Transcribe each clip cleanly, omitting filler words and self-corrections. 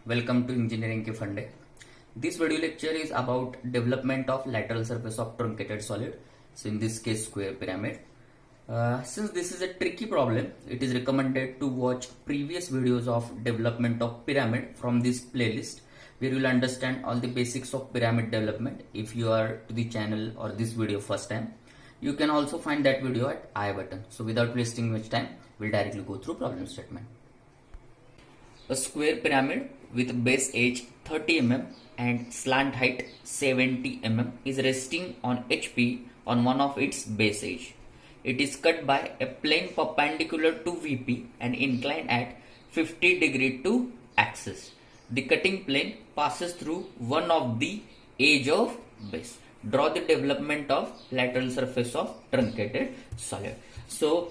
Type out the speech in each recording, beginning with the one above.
Welcome to Engineering के Funde. This video lecture is about development of lateral surface of truncated solid. So in this case, square pyramid. Since this is a tricky problem, it is recommended to watch previous videos of development of pyramid from this playlist, where you will understand all the basics of pyramid development. If you are to the channel or this video first time, you can also find that video at I button. So without wasting much time, we'll directly go through problem statement. A square pyramid with base edge 30 mm and slant height 70 mm is resting on HP on one of its base edge. It is cut by a plane perpendicular to VP and inclined at 50 degree to axis. The cutting plane passes through one of the edge of base. Draw the development of lateral surface of truncated solid. So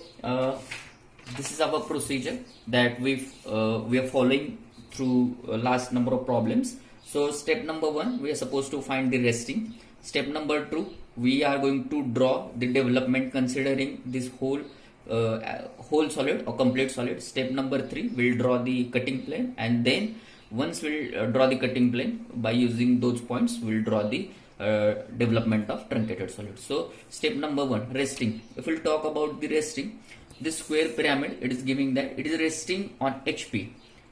this is our procedure that we are following through last number of problems. So step number 1, we are supposed to find the resting. Step number 2, we are going to draw the development considering this whole solid or complete solid. Step number 3, we'll draw the cutting plane, and then once we'll draw the cutting plane by using those points, we'll draw the development of truncated solid. So step number 1, resting. If we'll talk about the resting, this square pyramid, it is giving that it is resting on HP.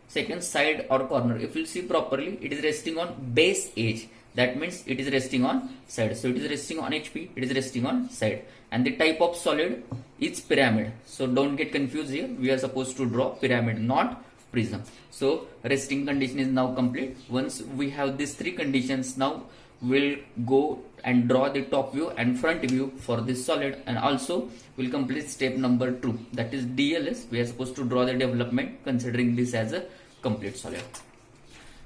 Second, side or corner. If you see properly, it is resting on base edge. That means it is resting on side. So it is resting on HP, it is resting on side. And the type of solid is pyramid. So don't get confused here. We are supposed to draw pyramid, not prism. So resting condition is now complete. Once we have these three conditions, now we'll go and draw the top view and front view for this solid, and also we'll complete step number 2, that is DLS. We are supposed to draw the development considering this as a complete solid.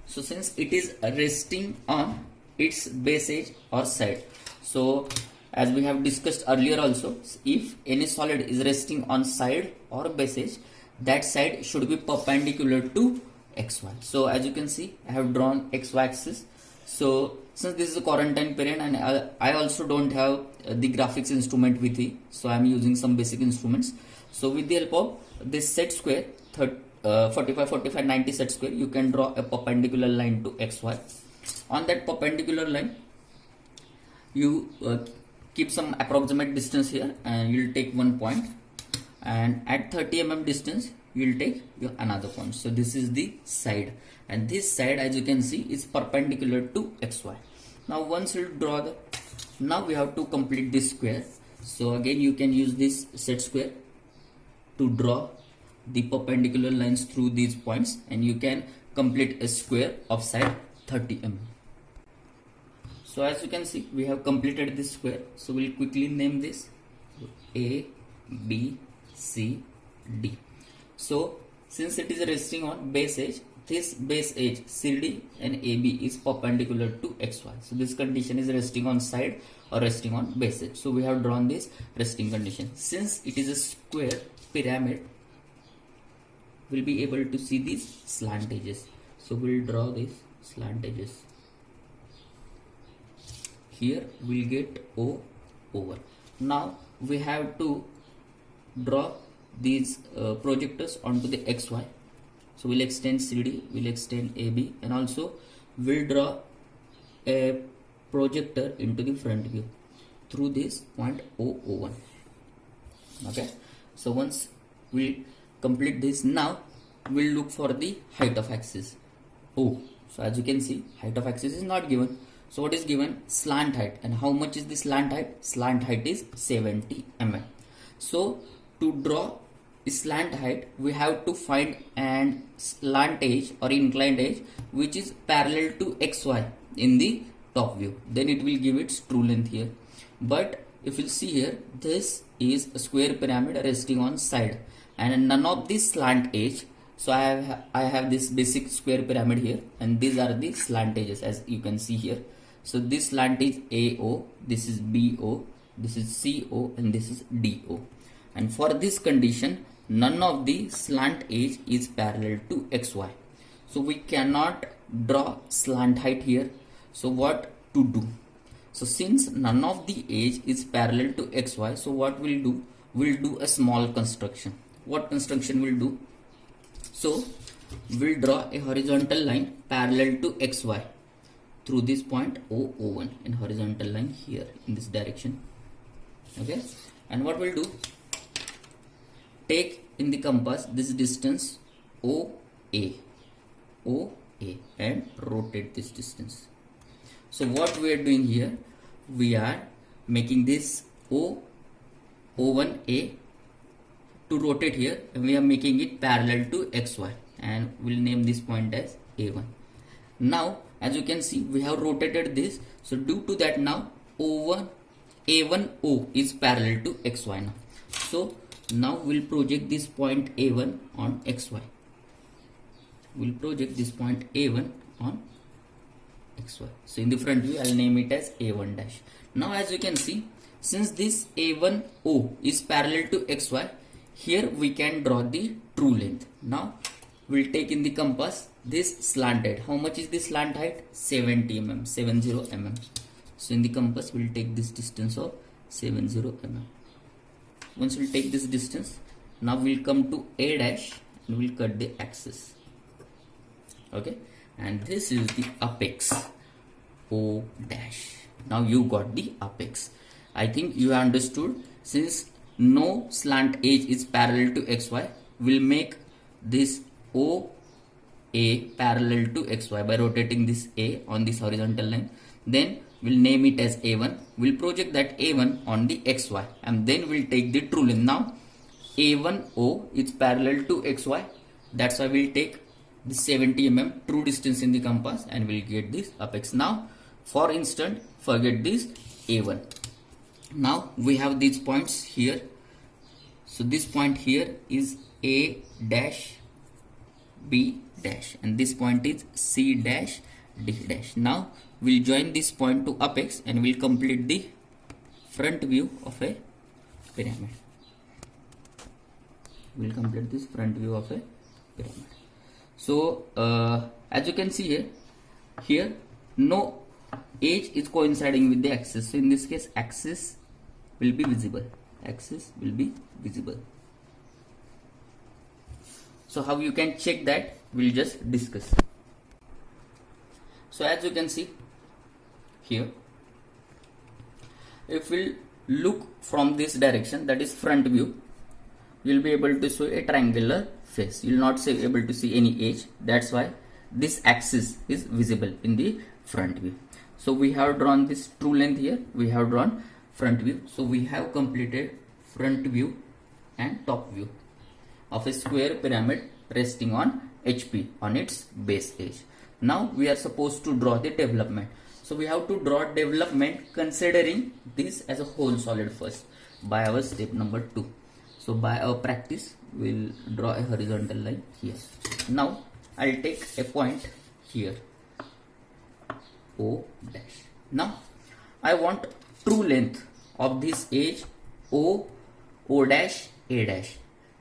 So since it is resting on its base edge or side, so as we have discussed earlier also, if any solid is resting on side or base edge, that side should be perpendicular to XY. So as you can see, I have drawn XY axis. So since this is a quarantine period and I also don't have the graphics instrument with me, so I am using some basic instruments. So with the help of this set square, 45, 45, 90 set square, you can draw a perpendicular line to XY. On that perpendicular line, you keep some approximate distance here, and you'll take one point, and at 30 mm distance, you'll take another point. So this is the side, and this side, as you can see, is perpendicular to XY. Now once you draw now we have to complete this square. So again, you can use this set square to draw the perpendicular lines through these points, and you can complete a square of side 30 mm. So as you can see, we have completed this square. So we'll quickly name this A, B, C, D. So since it is resting on base edge, this base edge CD and AB is perpendicular to XY. So this condition is resting on side or resting on base edge. So we have drawn this resting condition. Since it is a square pyramid, we'll be able to see these slant edges. So we'll draw these slant edges. Here we'll get O over. Now we have to draw these projectors onto the XY. So we'll extend CD, we'll extend AB, and also we'll draw a projector into the front view through this point O01. Okay. So once we complete this, now we'll look for the height of axis O. So as you can see, height of axis is not given. So what is given? Slant height. And how much is the slant height? Slant height is 70 mm. So to draw slant height, we have to find an slant edge or inclined edge which is parallel to XY in the top view. Then it will give its true length here. But if you see here, this is a square pyramid resting on side, and none of this slant edge. So I have this basic square pyramid here, and these are the slant edges as you can see here. So this slant is AO, this is BO, this is CO, and this is DO. And for this condition, none of the slant edge is parallel to XY. So we cannot draw slant height here. So what to do? So since none of the edge is parallel to XY, so what we'll do? We'll do a small construction. What construction we'll do? So we'll draw a horizontal line parallel to xy through this point O1 in horizontal line here in this direction. Okay, and what we'll do, take in the compass this distance OA and rotate this distance. So what we are doing here, we are making this O1A to rotate here, and we are making it parallel to xy, and we'll name this point as A1. Now as you can see, we have rotated this, so due to that now A1O is parallel to xy now. So now we'll project this point A1 on xy. We'll project this point A1 on xy. So in the front view, I'll name it as A1 dash. Now as you can see, since this A1O is parallel to xy, here we can draw the true length. Now we'll take in the compass this slanted. How much is the slant height? 70 mm, 70 mm. So in the compass, we'll take this distance of 70 mm. Once we'll take this distance, now we'll come to A dash and we'll cut the axis. Okay, and this is the apex O dash. Now you got the apex. I think you understood. Since no slant edge is parallel to xy, we'll make this OA parallel to xy by rotating this A on this horizontal line. Then we'll name it as A1. We'll project that A1 on the xy, and then we'll take the true length. Now A1O is parallel to xy. That's why we'll take the 70 mm true distance in the compass, and we'll get this apex. Now for instance, forget this A1. Now we have these points here. So this point here is A dash, B dash, and this point is C dash, D dash. Now we'll join this point to apex, and we'll complete the front view of a pyramid. We'll complete this front view of a pyramid. So as you can see here no edge is coinciding with the axis. So in this case, axis will be visible. Axis will be visible. So how you can check that, we'll just discuss. So as you can see here, if we'll look from this direction, that is front view, you'll be able to show a triangular face. You'll not be able to see any edge. That's why this axis is visible in the front view. So we have drawn this true length here. We have drawn front view. So we have completed front view and top view of a square pyramid resting on HP on its base edge. Now we are supposed to draw the development. So we have to draw development considering this as a whole solid first by our step number 2. So by our practice, we'll draw a horizontal line here. Now I'll take a point here, O dash. Now I want true length of this edge O dash, A dash,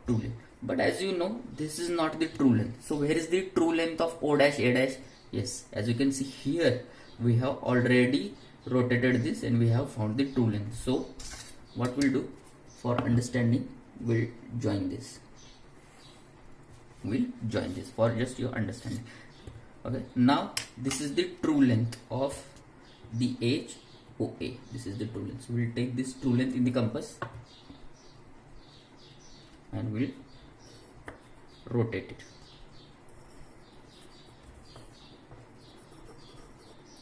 true length. But as you know, this is not the true length. So where is the true length of O dash, A dash? Yes, as you can see here, we have already rotated this and we have found the true length. So what we'll do for understanding, we'll join this. We'll join this for just your understanding. Okay, now this is the true length of the edge OA. This is the true length. So we'll take this true length in the compass and we'll rotate it.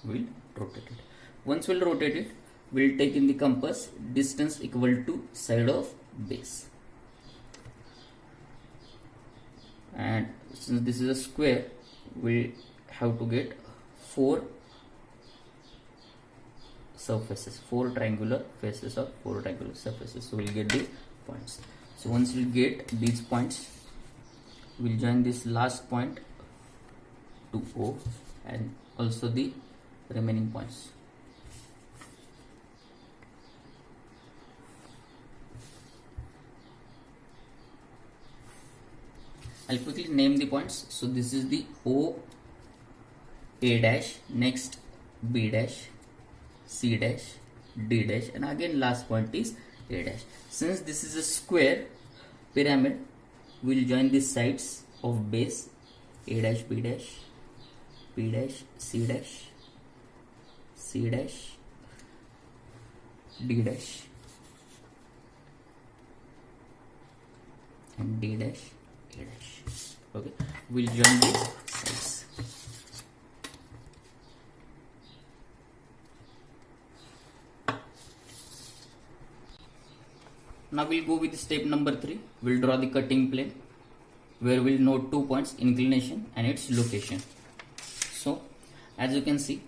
We'll rotate it. Once we'll rotate it, we'll take in the compass distance equal to side of base. And since this is a square, we have to get 4 surfaces, 4 triangular faces of 4 triangular surfaces. So we'll get these points. So once we get these points, we'll join this last point to O and also the remaining points. I'll quickly name the points. So this is the O, A dash, next B dash, C dash, D dash, and again last point is A dash. Since this is a square pyramid, we'll join the sides of base A dash, B dash, B dash, C dash, C dash, D dash, and D dash, A dash. Okay, we'll join these sides. Now we'll go with step number 3. We'll draw the cutting plane where we'll note 2 points, inclination and its location. So as you can see,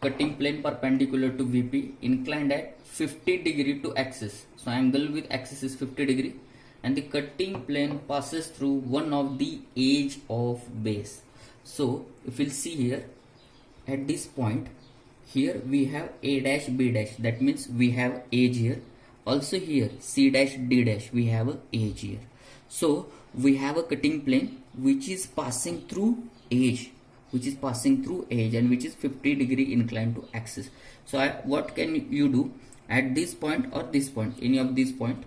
cutting plane perpendicular to VP inclined at 50 degree to axis. So angle with axis is 50 degree and the cutting plane passes through one of the edge of base. So if you'll see here at this point, here we have A dash, B dash, that means we have edge here. Also here C dash, D dash, we have a edge here. So we have a cutting plane which is passing through edge, and which is 50 degree inclined to axis. So what can you do at this point or this point, any of these point,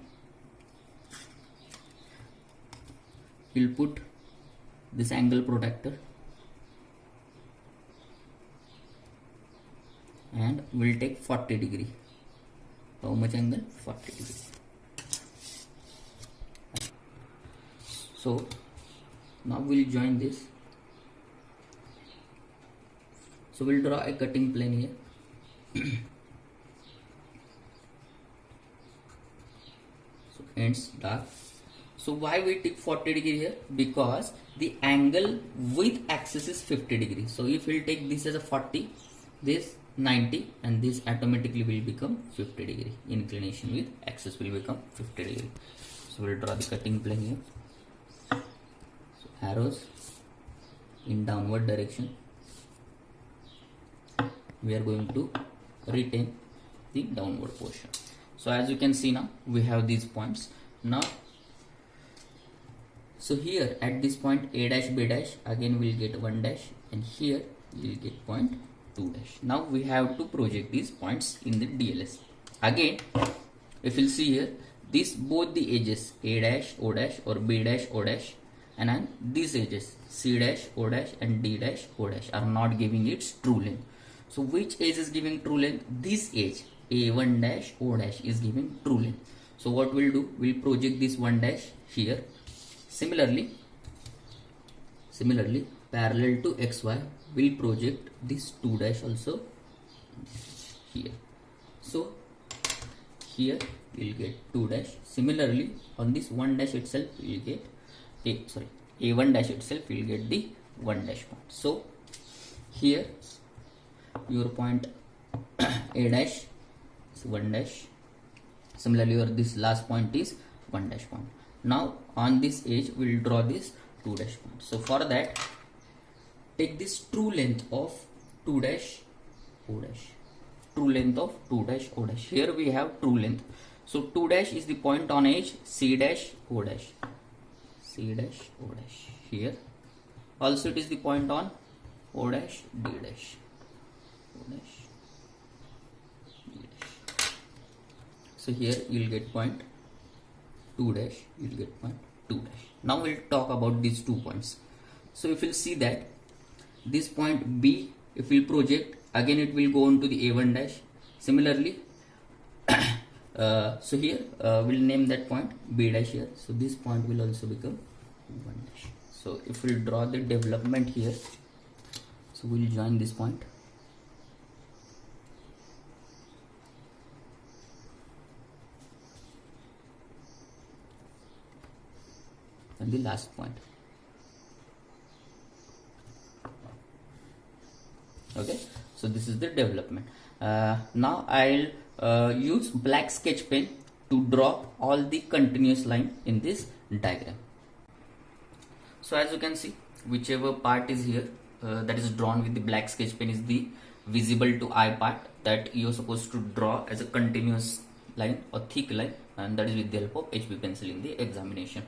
you'll put this angle protractor and we'll take 40 degree. How much angle? 40 degree. So now we'll join this. So we'll draw a cutting plane here. So ends dark. So why we take 40 degree here? Because the angle with axis is 50 degree. So if we'll take this as a 40, this 90, and this automatically will become 50 degree. Inclination with axis will become 50 degree. So we'll draw the cutting plane here. So arrows in downward direction. We are going to retain the downward portion. So as you can see now, we have these points. Now, so here at this point A dash, B dash, again we'll get 1 dash, and here we'll get point 2 dash. Now we have to project these points in the DLS. Again, if you'll see here, this both the edges A dash, O dash, or B dash, O dash, and then these edges C dash, O dash, and D dash, O dash are not giving its true length. So which edge is giving true length? This edge A1 dash, O dash is giving true length. So what we'll do, we'll project this 1 dash here. Similarly, parallel to XY, we'll project this 2 dash also here. So here we'll get 2 dash. Similarly, on this 1 dash itself, we'll get A1 dash itself, we'll get the 1 dash point. So here your point A dash is 1 dash. Similarly, your this last point is 1 dash point. Now on this edge we'll draw this 2 dash point. So for that, take this true length of 2 dash, O dash. True length of 2 dash, O dash. Here we have true length. So 2 dash is the point on edge C dash, O dash. C dash, O dash. Here also it is the point on O dash, D dash. O dash, D dash. So here you'll get point 2 dash, you'll get point 2 dash. Now we'll talk about these 2 points. So if you'll see that this point B, if we'll project, again it will go on to the A1 dash. Similarly, so here we'll name that point B dash here. So this point will also become 1 dash. So if we'll draw the development here, so we'll join this point. And the last point. Okay, so this is the development. Now I'll use black sketch pen to draw all the continuous line in this diagram. So as you can see, whichever part is here that is drawn with the black sketch pen is the visible to eye part that you're supposed to draw as a continuous line or thick line, and that is with the help of HB pencil in the examination.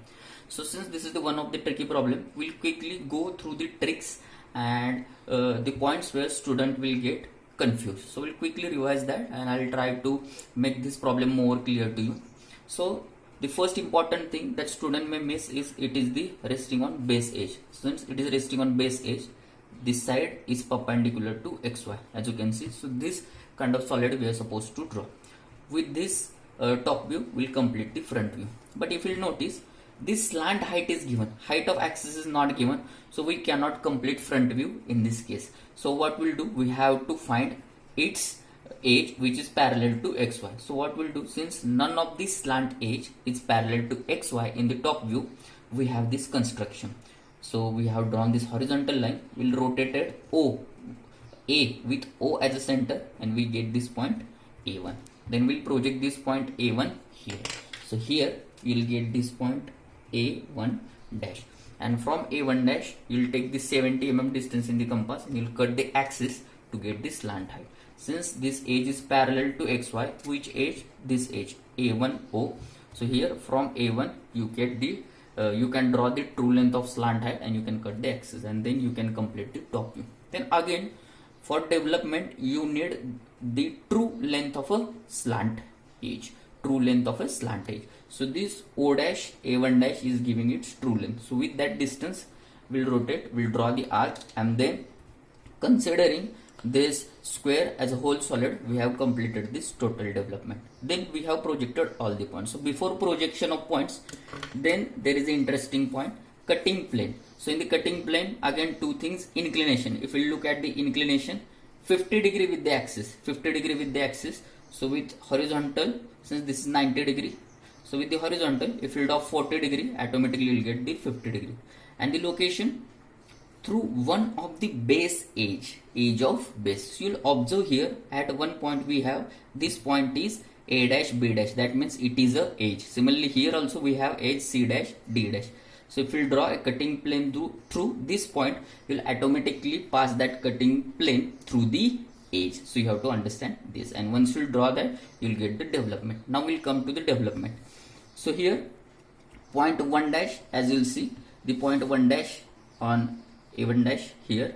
So since this is the one of the tricky problem, we'll quickly go through the tricks and the points where student will get confused. So we'll quickly revise that and I'll try to make this problem more clear to you. So The first important thing that student may miss is it is the resting on base edge. Since it is resting on base edge, this side is perpendicular to xy, as you can see. So this kind of solid we are supposed to draw. With this top view, we'll complete the front view. But if you'll notice, this slant height is given, height of axis is not given, so we cannot complete front view in this case. So what we'll do, we have to find its edge which is parallel to xy. So what we'll do, since none of this slant edge is parallel to xy in the top view, we have this construction. So we have drawn this horizontal line, we'll rotate it A with O as a center, and we get this point A1. Then we'll project this point A1 here. So here you'll get this point A1 dash, and from A1 dash you'll take the 70 mm distance in the compass and you'll cut the axis to get the slant height. Since this edge is parallel to xy, which edge? This edge A1O. So here from A1 you get the you can draw the true length of slant height and you can cut the axis, and then you can complete the top view. Then again, for development you need the true length of a slant edge. True length of a slant edge. So this O dash A1 dash is giving its true length. So with that distance we'll rotate, we'll draw the arc, and then considering this square as a whole solid, we have completed this total development. Then we have projected all the points. So before projection of points, then there is an interesting point, cutting plane. So in the cutting plane, again two things, inclination. If we look at the inclination, 50 degree with the axis, 50 degree with the axis. So with horizontal, since this is 90 degree, so with the horizontal, if you draw 40 degree, automatically you will get the 50 degree. And the location through one of the base edge of base. So you'll observe here at one point we have this point is A dash B dash, that means it is a edge. Similarly here also we have edge C dash D dash. So if you draw a cutting plane through this point, you'll automatically pass that cutting plane through the edge. So you have to understand this, and once you draw that, you'll get the development. Now we'll come to the development. So here point 1 dash, as you'll see, the point 1 dash on A1 dash, here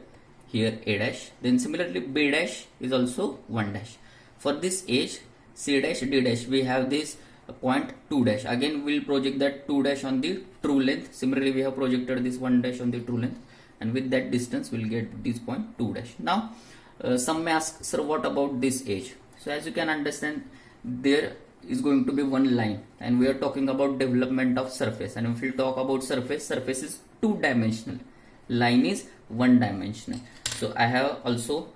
A dash, then similarly B dash is also 1 dash. For this edge C dash D dash, we have this point 2 dash. Again we'll project that 2 dash on the true length. Similarly we have projected this 1 dash on the true length, and with that distance we'll get this point 2 dash. Now some may ask, sir, what about this edge? So as you can understand, there is going to be one line, and we are talking about development of surface, and if we talk about surface is 2-dimensional, line is 1-dimensional. So I have also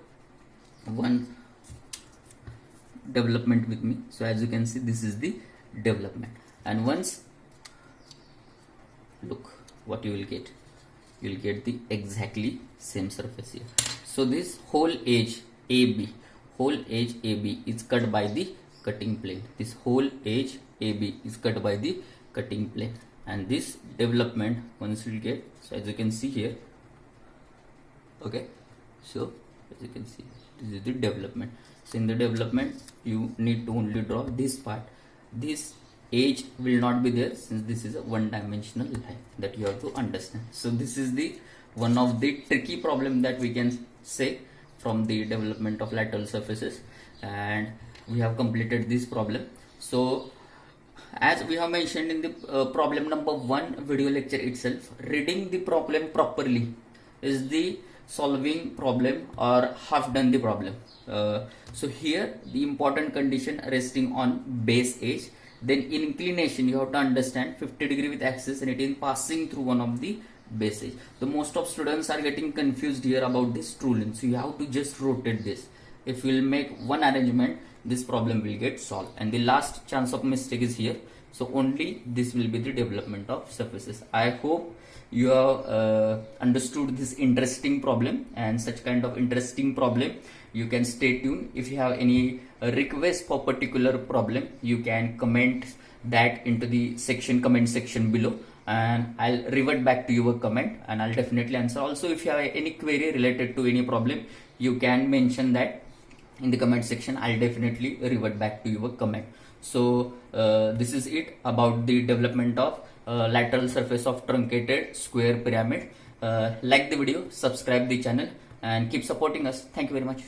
one development with me. So as you can see, this is the development, and once look what you will get, you will get the exactly same surface here. So this whole edge AB is cut by the cutting plane. This whole edge AB is cut by the cutting plane, and this development once you get, so as you can see here, okay, so as you can see, this is the development. So in the development you need to only draw this part. This edge will not be there, since this is a 1-dimensional line, that you have to understand. So this is the one of the tricky problem that we can say from the development of lateral surfaces, and we have completed this problem. So as we have mentioned in the problem number 1 video lecture itself, reading the problem properly is the solving problem or half done the problem. So here the important condition, resting on base edge, then inclination you have to understand 50 degree with axis, and it is passing through one of the base edge. So most of students are getting confused here about this true length, so you have to just rotate this. If you will make one arrangement, this problem will get solved, and the last chance of mistake is here. So only this will be the development of surfaces. I hope you have understood this interesting problem, and such kind of interesting problem you can stay tuned. If you have any request for particular problem, you can comment that into the comment section below, and I'll revert back to your comment, and I'll definitely answer. Also, if you have any query related to any problem, you can mention that in the comment section. I'll definitely revert back to your comment. So this is it about the development of lateral surface of truncated square pyramid. Like the video, subscribe the channel, and keep supporting us. Thank you very much.